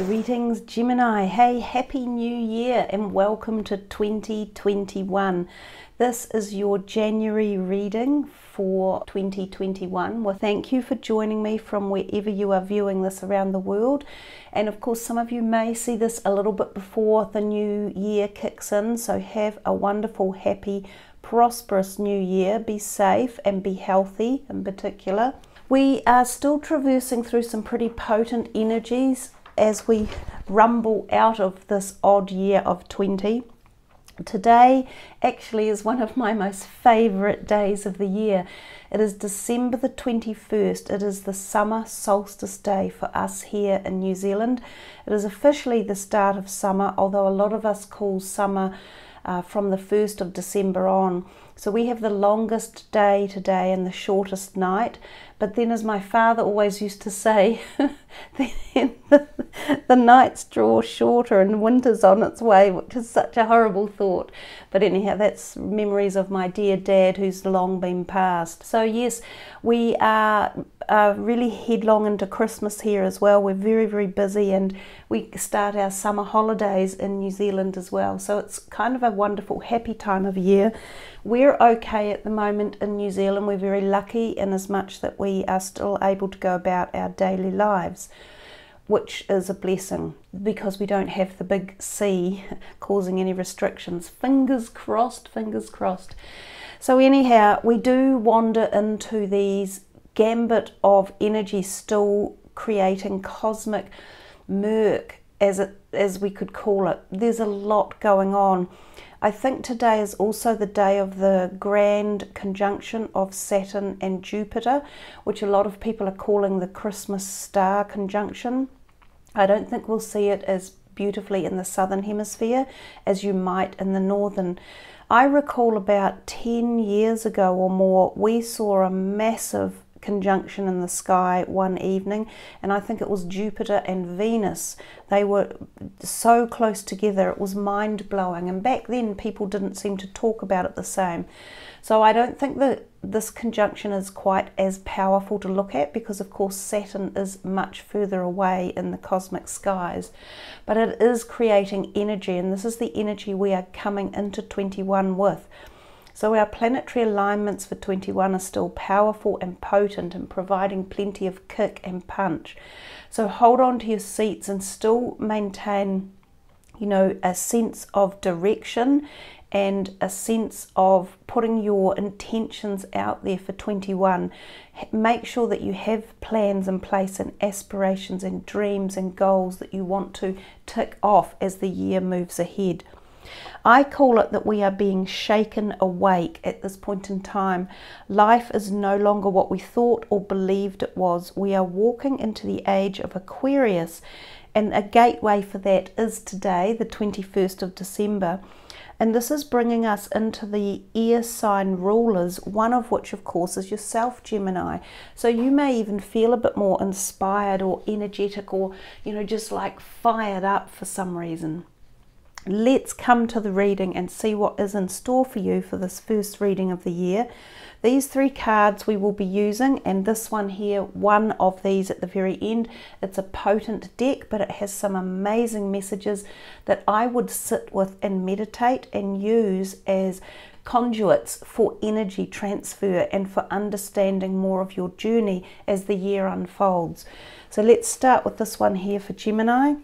Greetings Gemini. Hey, happy new year and welcome to 2021. This is your January reading for 2021. Well, thank you for joining me from wherever you are viewing this around the world. And of course, some of you may see this a little bit before the new year kicks in. So have a wonderful, happy, prosperous new year. Be safe and be healthy in particular. We are still traversing through some pretty potent energies as we rumble out of this odd year of 20. Today actually is one of my most favourite days of the year. It is December the 21st. It is the summer solstice day for us here in New Zealand. It is officially the start of summer, although a lot of us call summer from the 1st of December on. So we have the longest day today and the shortest night. But then, as my father always used to say, the nights draw shorter and winter's on its way, which is such a horrible thought. But anyhow, that's memories of my dear dad who's long been passed. So yes, we are really headlong into Christmas here as well. We're very, very busy and we start our summer holidays in New Zealand as well. So it's kind of a wonderful, happy time of year. We're okay at the moment in New Zealand. We're very lucky in as much that we are still able to go about our daily lives, which is a blessing because we don't have the big sea causing any restrictions. Fingers crossed, fingers crossed. So anyhow, we do wander into these gambit of energy still creating cosmic murk, as we could call it. There's a lot going on. I think today is also the day of the grand conjunction of Saturn and Jupiter, which a lot of people are calling the Christmas star conjunction. I don't think we'll see it as beautifully in the southern hemisphere as you might in the northern. I recall about 10 years ago or more, we saw a massive conjunction in the sky one evening, and I think it was Jupiter and Venus. They were so close together, it was mind-blowing, and back then people didn't seem to talk about it the same. So I don't think that this conjunction is quite as powerful to look at because of course Saturn is much further away in the cosmic skies, but it is creating energy, and this is the energy we are coming into 21 with. So our planetary alignments for 21 are still powerful and potent and providing plenty of kick and punch. So hold on to your seats and still maintain, you know, a sense of direction and a sense of putting your intentions out there for 21. Make sure that you have plans in place and aspirations and dreams and goals that you want to tick off as the year moves ahead. I call it that we are being shaken awake at this point in time. Life is no longer what we thought or believed it was. We are walking into the age of Aquarius, and a gateway for that is today, the 21st of December. And this is bringing us into the air sign rulers, one of which of course is yourself, Gemini. So you may even feel a bit more inspired or energetic or, you know, just like fired up for some reason. Let's come to the reading and see what is in store for you for this first reading of the year. These three cards we will be using, and this one here, one of these at the very end. It's a potent deck, but it has some amazing messages that I would sit with and meditate and use as conduits for energy transfer and for understanding more of your journey as the year unfolds. So let's start with this one here for Gemini.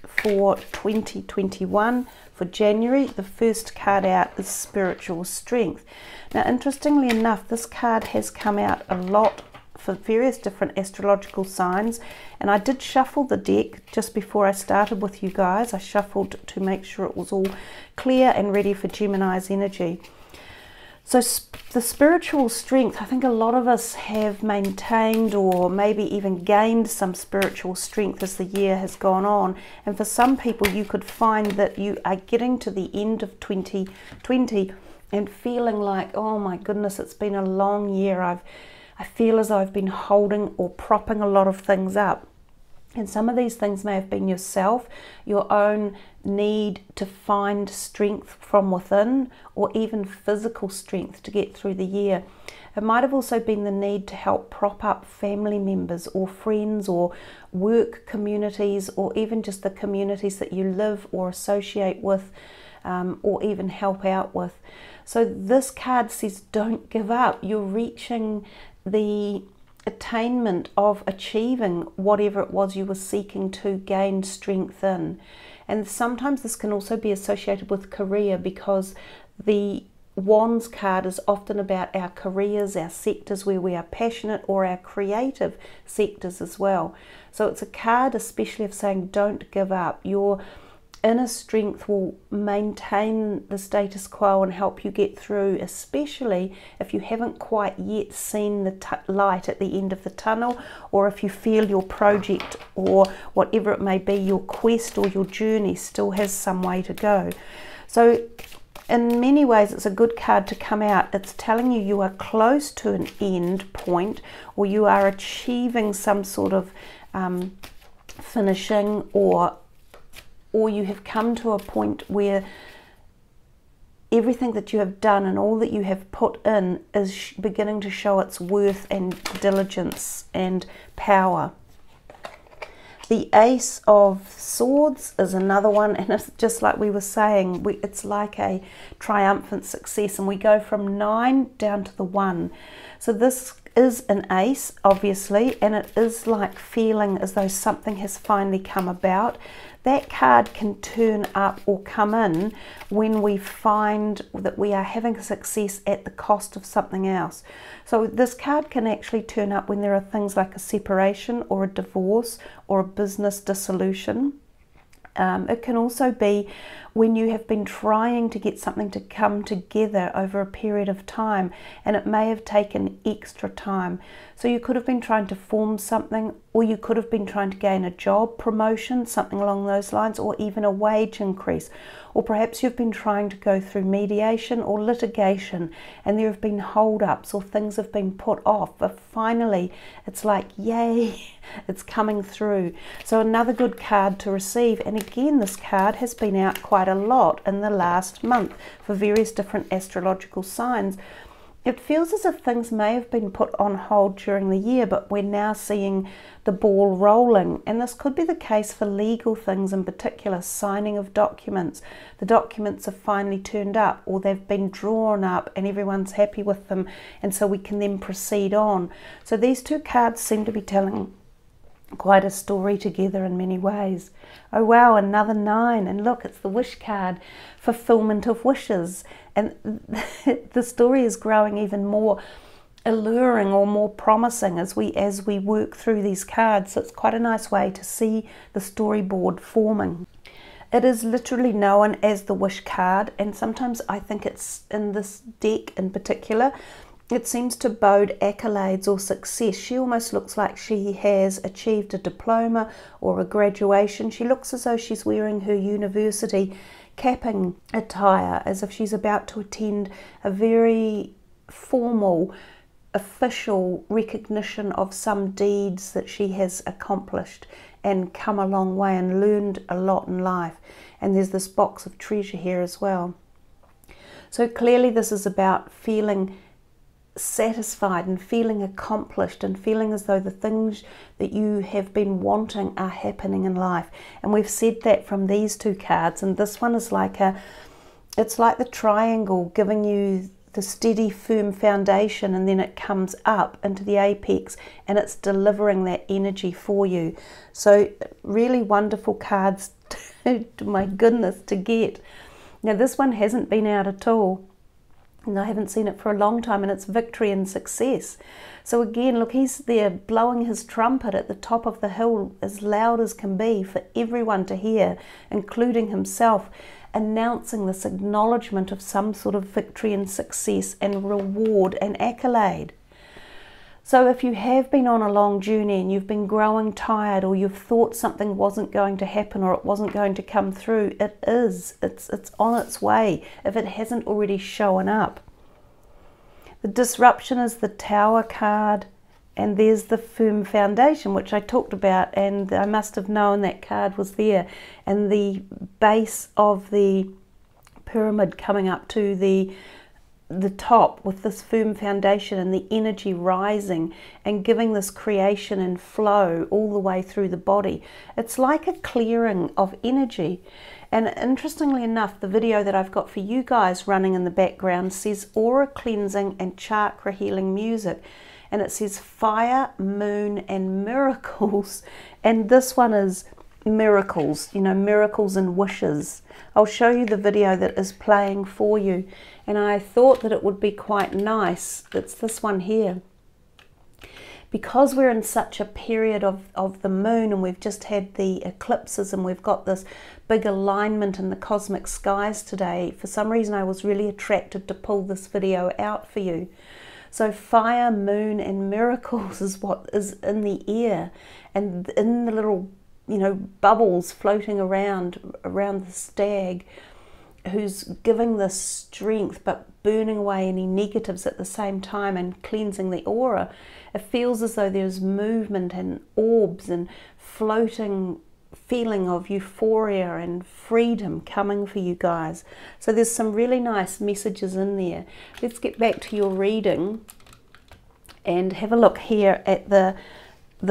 For 2021, for January, the first card out is Spiritual Strength. Now, interestingly enough, this card has come out a lot for various different astrological signs, and I did shuffle the deck just before I started with you guys. I shuffled to make sure it was all clear and ready for Gemini's energy. So the spiritual strength, I think a lot of us have maintained or maybe even gained some spiritual strength as the year has gone on. And for some people, you could find that you are getting to the end of 2020 and feeling like, oh my goodness, it's been a long year. I feel as though I've been holding or propping a lot of things up. And some of these things may have been yourself, your own need to find strength from within, or even physical strength to get through the year. It might have also been the need to help prop up family members or friends or work communities, or even just the communities that you live or associate with, or even help out with. So this card says don't give up. You're reaching the attainment of achieving whatever it was you were seeking to gain strength in. And sometimes this can also be associated with career, because the Wands card is often about our careers, our sectors where we are passionate, or our creative sectors as well. So it's a card especially of saying don't give up. Your inner strength will maintain the status quo and help you get through, especially if you haven't quite yet seen the light at the end of the tunnel, or if you feel your project or whatever it may be, your quest or your journey still has some way to go. So in many ways it's a good card to come out. It's telling you you are close to an end point, or you are achieving some sort of finishing, or you have come to a point where everything that you have done and all that you have put in is beginning to show its worth and diligence and power. The Ace of Swords is another one, and it's just like we were saying, it's like a triumphant success, and we go from 9 down to the 1. So this is an ace, obviously, and it is like feeling as though something has finally come about. That card can turn up or come in when we find that we are having success at the cost of something else. So this card can actually turn up when there are things like a separation or a divorce or a business dissolution. It can also be when you have been trying to get something to come together over a period of time, and it may have taken extra time. So you could have been trying to form something, or you could have been trying to gain a job promotion, something along those lines, or even a wage increase. Or perhaps you've been trying to go through mediation or litigation, and there have been hold-ups or things have been put off, but finally it's like, yay, it's coming through. So another good card to receive. And again, this card has been out quite a lot in the last month for various different astrological signs. It feels as if things may have been put on hold during the year, but we're now seeing the ball rolling. And this could be the case for legal things in particular, signing of documents. The documents have finally turned up, or they've been drawn up and everyone's happy with them, and so we can then proceed on. So these two cards seem to be telling quite a story together in many ways. Oh wow, another 9, and look, it's the wish card, fulfillment of wishes. And the story is growing even more alluring or more promising as we work through these cards. So it's quite a nice way to see the storyboard forming. It is literally known as the wish card, and sometimes I think it's in this deck in particular, it seems to bode accolades or success. She almost looks like she has achieved a diploma or a graduation. She looks as though she's wearing her university capping attire, as if she's about to attend a very formal, official recognition of some deeds that she has accomplished and come a long way and learned a lot in life. And there's this box of treasure here as well. So clearly this is about feeling satisfied and feeling accomplished and feeling as though the things that you have been wanting are happening in life. And we've said that from these two cards, and this one is like it's like the triangle giving you the steady firm foundation, and then it comes up into the apex and it's delivering that energy for you. So really wonderful cards my goodness, to get. Now this one hasn't been out at all, and I haven't seen it for a long time, and it's victory and success. So again, look, he's there blowing his trumpet at the top of the hill as loud as can be for everyone to hear, including himself, announcing this acknowledgement of some sort of victory and success and reward and accolade. So if you have been on a long journey and you've been growing tired, or you've thought something wasn't going to happen or it wasn't going to come through, it is. It's on its way if it hasn't already shown up. The disruption is the Tower card, And there's the firm foundation, which I talked about, and I must have known that card was there. And the base of the pyramid coming up to the top with this firm foundation and the energy rising and giving this creation and flow all the way through the body. It's like a clearing of energy. And interestingly enough, the video that I've got for you guys running in the background says aura cleansing and chakra healing music. And it says fire, moon, and miracles. And this one is miracles, you know, miracles and wishes. I'll show you the video that is playing for you. And I thought that it would be quite nice. It's this one here. Because we're in such a period of the moon, and we've just had the eclipses, and we've got this big alignment in the cosmic skies today, for some reason I was really attracted to pull this video out for you. So fire, moon, and miracles is what is in the air, and in the little, you know, bubbles floating around the stag, who's giving this strength but burning away any negatives at the same time and cleansing the aura. It feels as though there's movement and orbs and floating feeling of euphoria and freedom coming for you guys. So there's some really nice messages in there. Let's get back to your reading and have a look here at the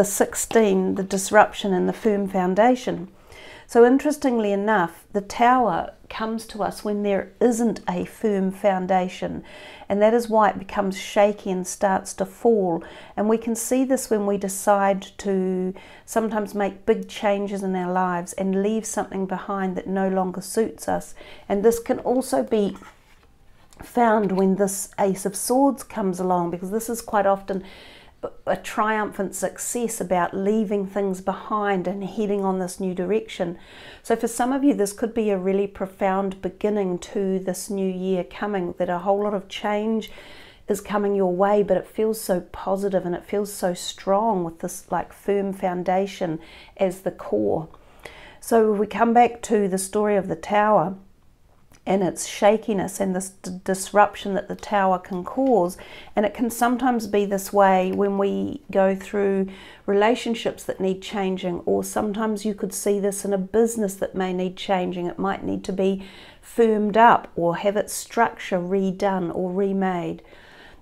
16, the disruption and the firm foundation. So interestingly enough, the Tower comes to us when there isn't a firm foundation, and that is why it becomes shaky and starts to fall. And we can see this when we decide to sometimes make big changes in our lives and leave something behind that no longer suits us. And this can also be found when this Ace of Swords comes along, because this is quite often a triumphant success about leaving things behind and heading on this new direction. So for some of you, this could be a really profound beginning to this new year coming, that a whole lot of change is coming your way, but it feels so positive and it feels so strong with this like firm foundation as the core. So we come back to the story of the Tower and its shakiness and this disruption that the Tower can cause. And it can sometimes be this way when we go through relationships that need changing, or sometimes you could see this in a business that may need changing. It might need to be firmed up or have its structure redone or remade.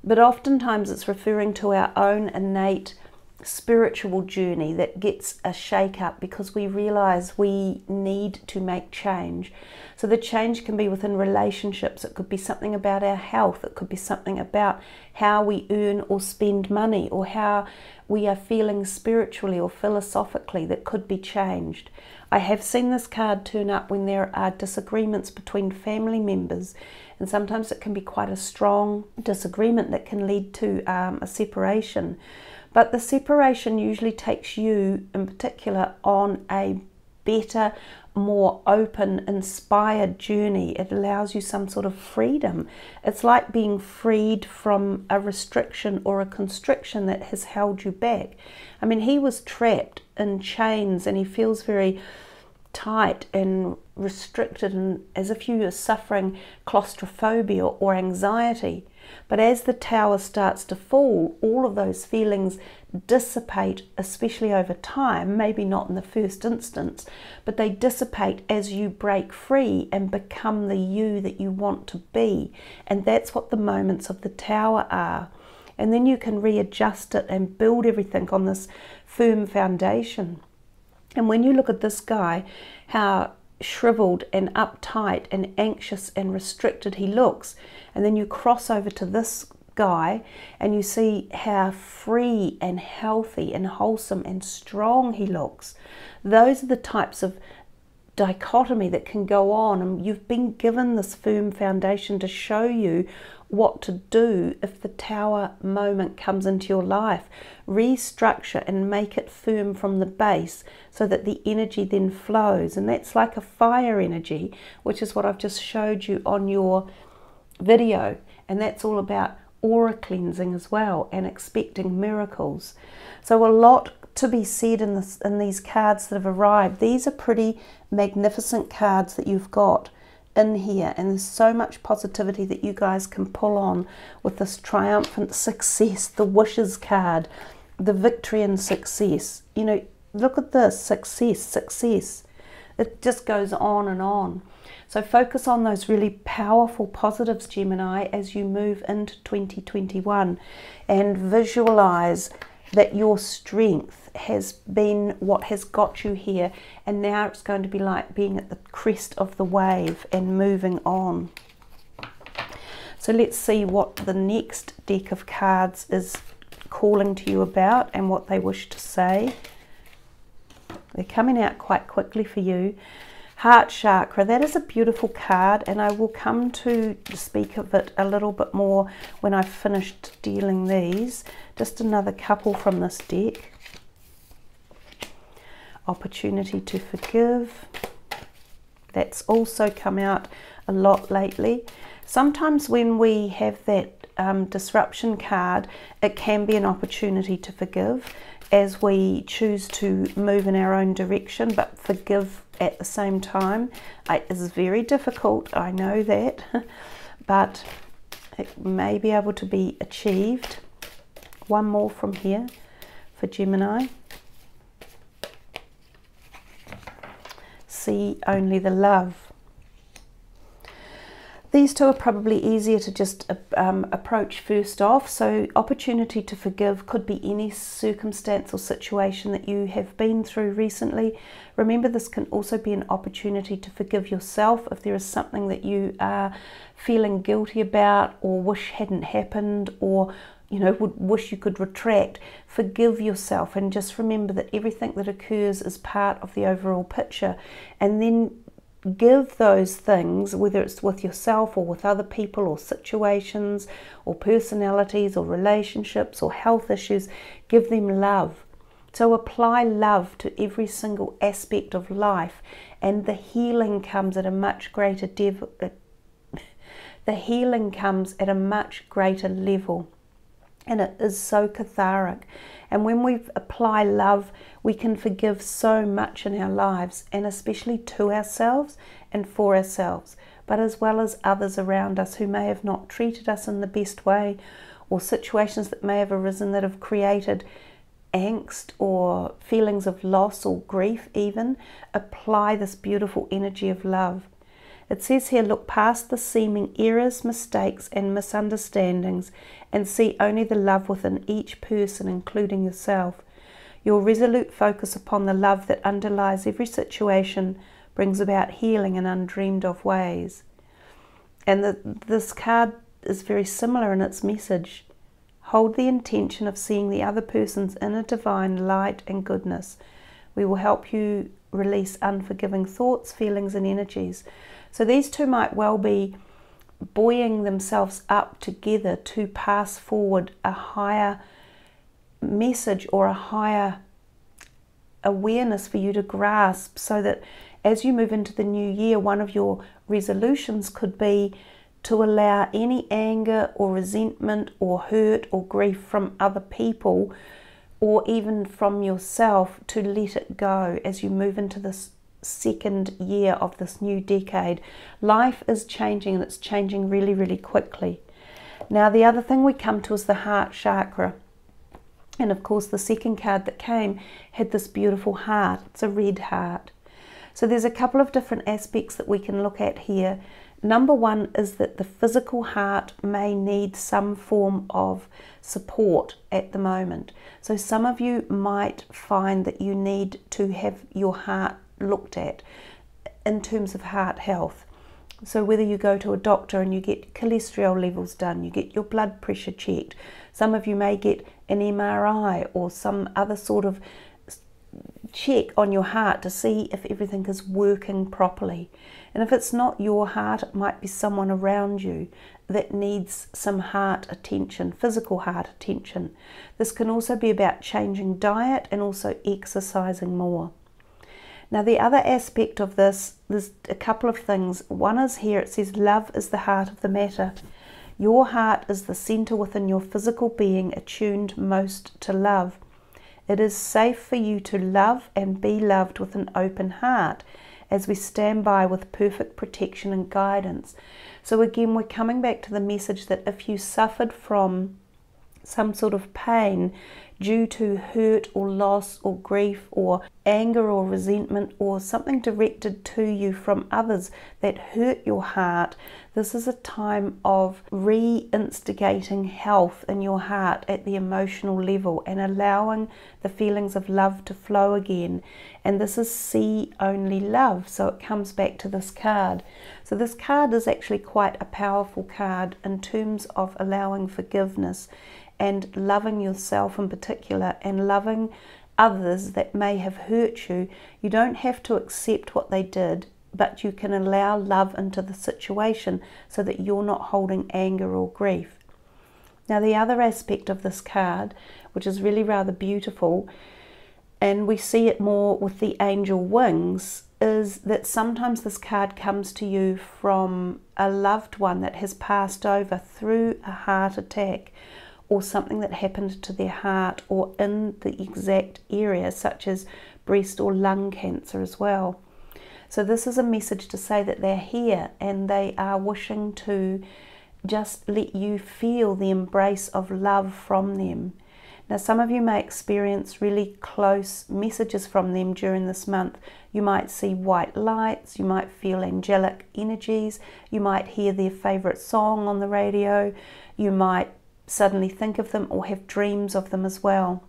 But oftentimes it's referring to our own innate spiritual journey that gets a shake up because we realize we need to make change. So the change can be within relationships. It could be something about our health. It could be something about how we earn or spend money, or how we are feeling spiritually or philosophically that could be changed. I have seen this card turn up when there are disagreements between family members, and sometimes it can be quite a strong disagreement that can lead to a separation. But the separation usually takes you in particular on a better, more open, inspired journey. It allows you some sort of freedom. It's like being freed from a restriction or a constriction that has held you back. I mean, he was trapped in chains and he feels very tight and restricted, and as if you are suffering claustrophobia or anxiety. But as the Tower starts to fall, all of those feelings dissipate, especially over time, maybe not in the first instance, but they dissipate as you break free and become the you that you want to be. And that's what the moments of the Tower are. And then you can readjust it and build everything on this firm foundation. And when you look at this guy, how shriveled and uptight and anxious and restricted he looks, and then you cross over to this guy and you see how free and healthy and wholesome and strong he looks. Those are the types of dichotomy that can go on, and you've been given this firm foundation to show you what to do if the Tower moment comes into your life. Restructure and make it firm from the base so that the energy then flows. And that's like a fire energy, which is what I've just showed you on your video. And that's all about aura cleansing as well, and expecting miracles. So a lot to be said in these cards that have arrived. These are pretty magnificent cards that you've got in here, and there's so much positivity that you guys can pull on with this triumphant success, the wishes card, the victory and success. You know, look at this, success, success. It just goes on and on. So focus on those really powerful positives, Gemini, as you move into 2021, and visualize that your strength has been what has got you here, and now it's going to be like being at the crest of the wave and moving on. So let's see what the next deck of cards is calling to you about and what they wish to say. They're coming out quite quickly for you. Heart chakra, that is a beautiful card, and I will come to speak of it a little bit more when I've finished dealing these. Just another couple from this deck. Opportunity to forgive. That's also come out a lot lately. Sometimes when we have that disruption card, it can be an opportunity to forgive as we choose to move in our own direction, but forgive at the same time. It is very difficult, I know that, but it may be able to be achieved. One more from here for Gemini. See only the love. These two are probably easier to just approach first off. So opportunity to forgive could be any circumstance or situation that you have been through recently. Remember, this can also be an opportunity to forgive yourself if there is something that you are feeling guilty about or wish hadn't happened, or you know, would wish you could retract. Forgive yourself, and just remember that everything that occurs is part of the overall picture, and then give those things, whether it's with yourself or with other people or situations or personalities or relationships or health issues, give them love. So apply love to every single aspect of life, and the healing comes at a much greater level, and it is so cathartic. And when we apply love, we can forgive so much in our lives, and especially to ourselves and for ourselves, but as well as others around us who may have not treated us in the best way, or situations that may have arisen that have created angst or feelings of loss or grief even. Apply this beautiful energy of love. It says here, look past the seeming errors, mistakes and misunderstandings and see only the love within each person, including yourself. Your resolute focus upon the love that underlies every situation brings about healing in undreamed of ways. And this card is very similar in its message. Hold the intention of seeing the other person's inner divine light and goodness. We will help you release unforgiving thoughts, feelings and energies. So these two might well be buoying themselves up together to pass forward a higher message or a higher awareness for you to grasp, so that as you move into the new year, one of your resolutions could be to allow any anger or resentment or hurt or grief from other people or even from yourself, to let it go as you move into this second year of this new decade. Life is changing, and it's changing really, really quickly. Now, the other thing we come to is the heart chakra. And of course, the second card that came had this beautiful heart. It's a red heart. So there's a couple of different aspects that we can look at here. Number one is that the physical heart may need some form of support at the moment. So some of you might find that you need to have your heart looked at in terms of heart health. So whether you go to a doctor and you get cholesterol levels done, you get your blood pressure checked, some of you may get an MRI or some other sort of check on your heart to see if everything is working properly. And if it's not your heart, it might be someone around you that needs some heart attention, physical heart attention. This can also be about changing diet and also exercising more. Now, the other aspect of this, there's a couple of things. One is here, it says love is the heart of the matter. Your heart is the center within your physical being, attuned most to love. It is safe for you to love and be loved with an open heart as we stand by with perfect protection and guidance. So again, we're coming back to the message that if you suffered from some sort of pain due to hurt or loss or grief or anger or resentment or something directed to you from others that hurt your heart, this is a time of reinstigating health in your heart at the emotional level and allowing the feelings of love to flow again. And this is see only love, so it comes back to this card. So this card is actually quite a powerful card in terms of allowing forgiveness and loving yourself in particular and loving others that may have hurt you. You don't have to accept what they did, but you can allow love into the situation so that you're not holding anger or grief. Now the other aspect of this card, which is really rather beautiful, and we see it more with the angel wings, is that sometimes this card comes to you from a loved one that has passed over through a heart attack or something that happened to their heart or in the exact area, such as breast or lung cancer as well. So this is a message to say that they're here and they are wishing to just let you feel the embrace of love from them. Now some of you may experience really close messages from them during this month. You might see white lights, you might feel angelic energies, you might hear their favourite song on the radio, you might suddenly think of them or have dreams of them as well.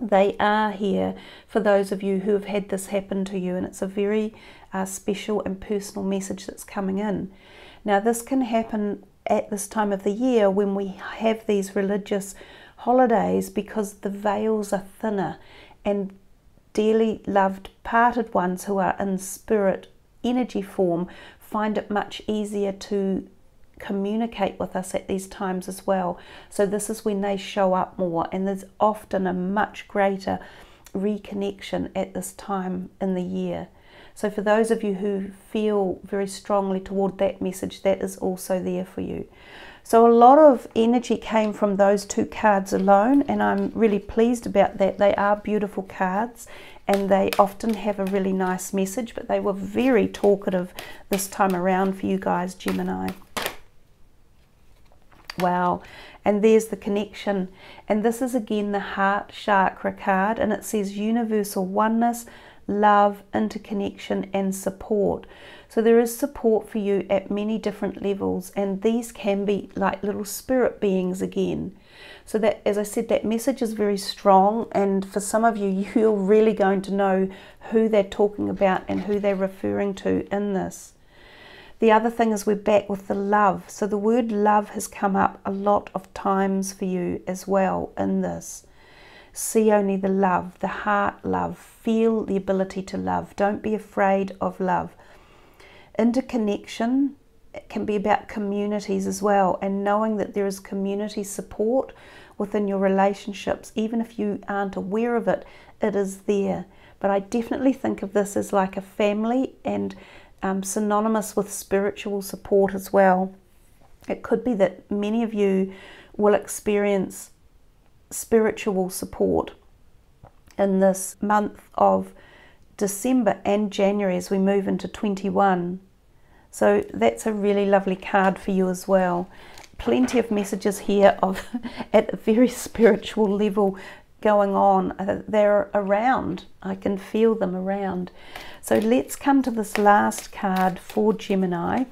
They are here for those of you who have had this happen to you, and it's a very special and personal message that's coming in. Now this can happen at this time of the year when we have these religious holidays because the veils are thinner and dearly loved parted ones who are in spirit energy form find it much easier to communicate with us at these times as well. So this is when they show up more, and there's often a much greater reconnection at this time in the year. So for those of you who feel very strongly toward that message, that is also there for you. So a lot of energy came from those two cards alone, and I'm really pleased about that. They are beautiful cards and they often have a really nice message, but they were very talkative this time around for you guys, Gemini. Wow, and there's the connection, and this is again the heart chakra card, and it says universal oneness, love, interconnection and support. So there is support for you at many different levels, and these can be like little spirit beings again. So that, as I said, that message is very strong, and for some of you, you're really going to know who they're talking about and who they're referring to in this. The other thing is we're back with the love. So the word love has come up a lot of times for you as well in this. See only the love, the heart love. Feel the ability to love. Don't be afraid of love. Interconnection can be about communities as well, and knowing that there is community support within your relationships. Even if you aren't aware of it, it is there. But I definitely think of this as like a family, and synonymous with spiritual support as well. It could be that many of you will experience spiritual support in this month of December and January as we move into 21. So that's a really lovely card for you as well. Plenty of messages here of at a very spiritual level going on. They're around. I can feel them around. So let's come to this last card for Gemini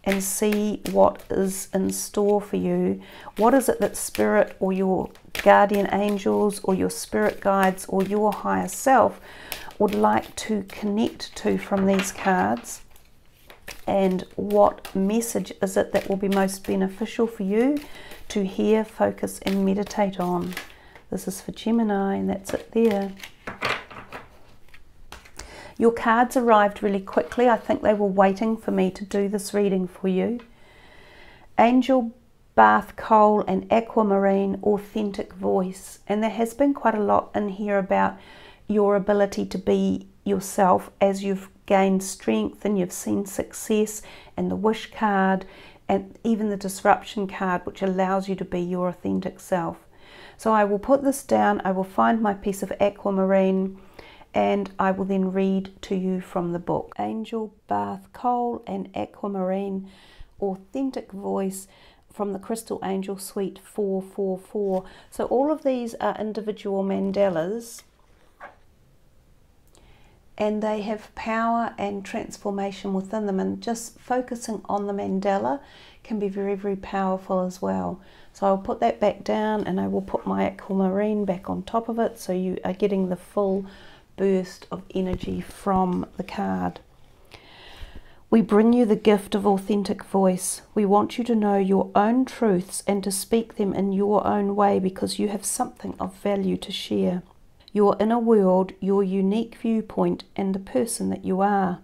and see what is in store for you. What is it that Spirit or your guardian angels or your spirit guides or your higher self would like to connect to from these cards? And what message is it that will be most beneficial for you to hear, focus and meditate on? This is for Gemini, and that's it there. Your cards arrived really quickly. I think they were waiting for me to do this reading for you. Angel, bath coal and aquamarine, authentic voice. And there has been quite a lot in here about your ability to be yourself as you've gained strength and you've seen success, and the wish card and even the disruption card, which allows you to be your authentic self. So I will put this down, I will find my piece of aquamarine, and I will then read to you from the book. Angel, bath coal and aquamarine, authentic voice from the Crystal Angel Suite 444. So all of these are individual mandalas, and they have power and transformation within them, and just focusing on the mandala can be very, very powerful as well. So I'll put that back down, and I will put my aquamarine back on top of it, so you are getting the full burst of energy from the card. We bring you the gift of authentic voice. We want you to know your own truths and to speak them in your own way, because you have something of value to share. Your inner world, your unique viewpoint, and the person that you are.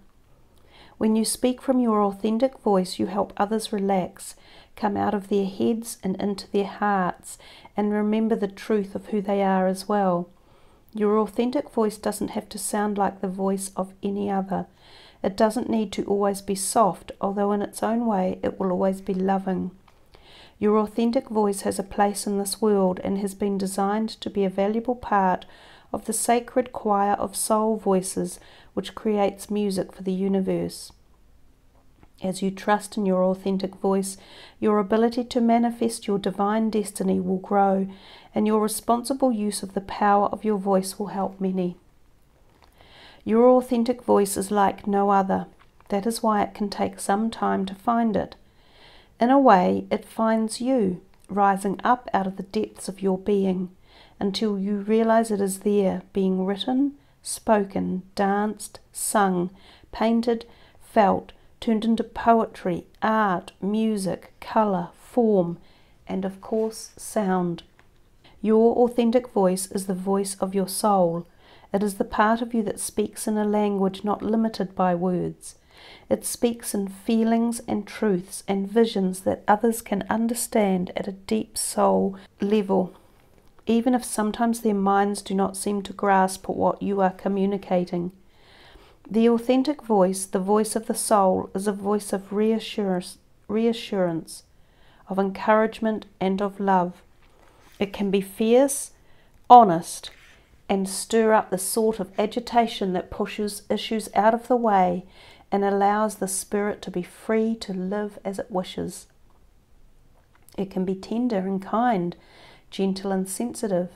When you speak from your authentic voice, you help others relax, come out of their heads and into their hearts, and remember the truth of who they are as well. Your authentic voice doesn't have to sound like the voice of any other. It doesn't need to always be soft, although in its own way it will always be loving. Your authentic voice has a place in this world and has been designed to be a valuable part of the sacred choir of soul voices which creates music for the universe. As you trust in your authentic voice, your ability to manifest your divine destiny will grow, and your responsible use of the power of your voice will help many. Your authentic voice is like no other. That is why it can take some time to find it. In a way, it finds you, rising up out of the depths of your being, until you realize it is there, being written, spoken, danced, sung, painted, felt, turned into poetry, art, music, colour, form, and of course sound. Your authentic voice is the voice of your soul. It is the part of you that speaks in a language not limited by words. It speaks in feelings and truths and visions that others can understand at a deep soul level, even if sometimes their minds do not seem to grasp what you are communicating. The authentic voice, the voice of the soul, is a voice of reassurance, of encouragement, and of love. It can be fierce, honest, and stir up the sort of agitation that pushes issues out of the way and allows the spirit to be free to live as it wishes. It can be tender and kind, gentle and sensitive.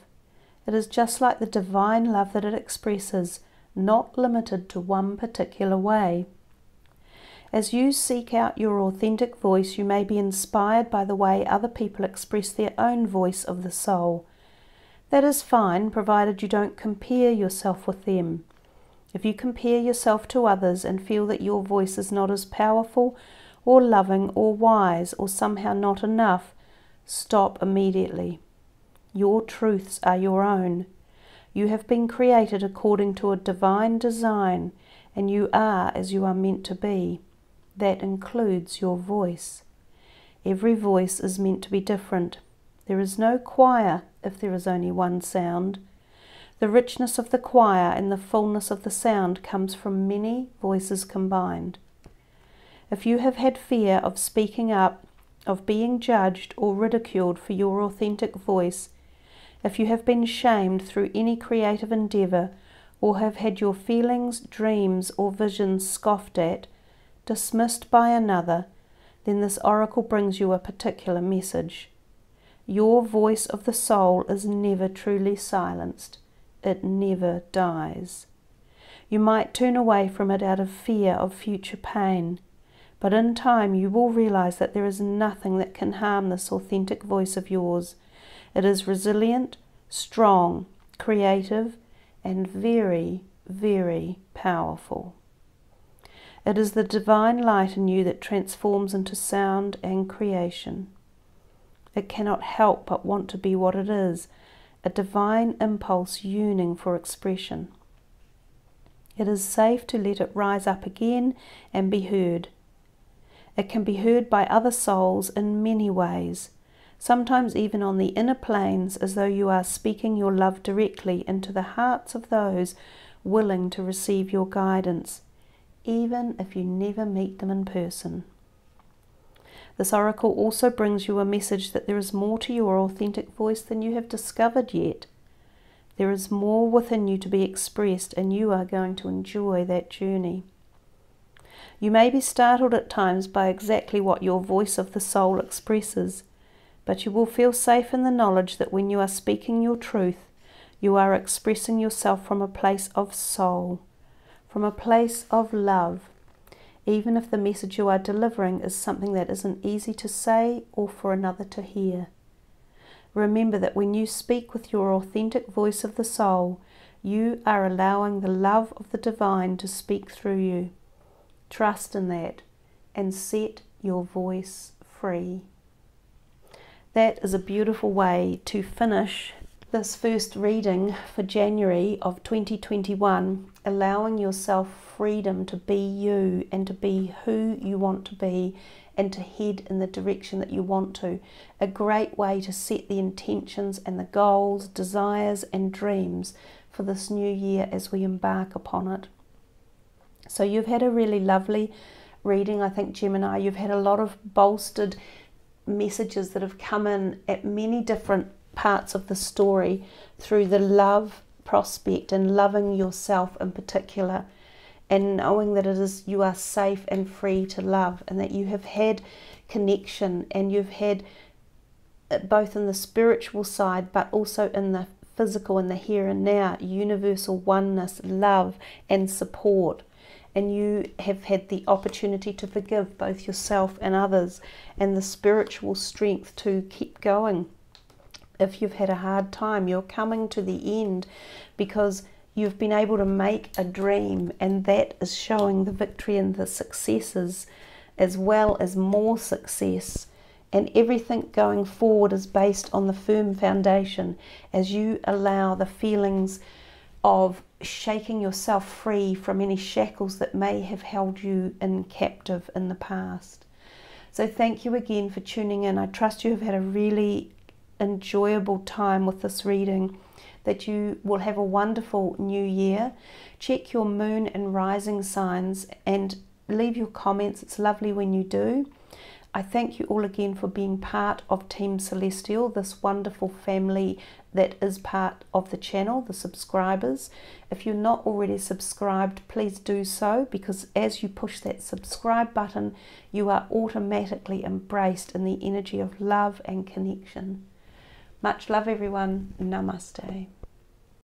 It is just like the divine love that it expresses, not limited to one particular way. As you seek out your authentic voice, you may be inspired by the way other people express their own voice of the soul. That is fine, provided you don't compare yourself with them. If you compare yourself to others and feel that your voice is not as powerful or loving or wise or somehow not enough, stop immediately. Your truths are your own. You have been created according to a divine design, and you are as you are meant to be. That includes your voice. Every voice is meant to be different. There is no choir if there is only one sound. The richness of the choir and the fullness of the sound comes from many voices combined. If you have had fear of speaking up, of being judged or ridiculed for your authentic voice, if you have been shamed through any creative endeavour, or have had your feelings, dreams, or visions scoffed at, dismissed by another, then this oracle brings you a particular message. Your voice of the soul is never truly silenced. It never dies. You might turn away from it out of fear of future pain, but in time you will realize that there is nothing that can harm this authentic voice of yours. It is resilient, strong, creative, and very, very powerful. It is the divine light in you that transforms into sound and creation. It cannot help but want to be what it is, a divine impulse yearning for expression. It is safe to let it rise up again and be heard. It can be heard by other souls in many ways, sometimes even on the inner planes, as though you are speaking your love directly into the hearts of those willing to receive your guidance, even if you never meet them in person. This oracle also brings you a message that there is more to your authentic voice than you have discovered yet. There is more within you to be expressed, and you are going to enjoy that journey. You may be startled at times by exactly what your voice of the soul expresses, but you will feel safe in the knowledge that when you are speaking your truth, you are expressing yourself from a place of soul, from a place of love, even if the message you are delivering is something that isn't easy to say or for another to hear. Remember that when you speak with your authentic voice of the soul, you are allowing the love of the divine to speak through you. Trust in that and set your voice free. That is a beautiful way to finish this first reading for January of 2021, allowing yourself freedom to be you and to be who you want to be and to head in the direction that you want to. A great way to set the intentions and the goals, desires and dreams for this new year as we embark upon it. So you've had a really lovely reading, I think, Gemini. You've had a lot of bolstered messages that have come in at many different parts of the story through the love prospect and loving yourself in particular, and knowing that it is you are safe and free to love, and that you have had connection, and you've had both in the spiritual side but also in the physical, in the here and now, universal oneness, love and support. And you have had the opportunity to forgive both yourself and others, and the spiritual strength to keep going. If you've had a hard time, you're coming to the end because you've been able to make a dream, and that is showing the victory and the successes as well as more success. And everything going forward is based on the firm foundation as you allow the feelings of shaking yourself free from any shackles that may have held you in captive in the past. So thank you again for tuning in. I trust you have had a really enjoyable time with this reading, that you will have a wonderful new year. Check your moon and rising signs and leave your comments. It's lovely when you do. I thank you all again for being part of Team Celestial, this wonderful family that is part of the channel, the subscribers. If you're not already subscribed, please do so, because as you push that subscribe button, you are automatically embraced in the energy of love and connection. Much love, everyone. Namaste.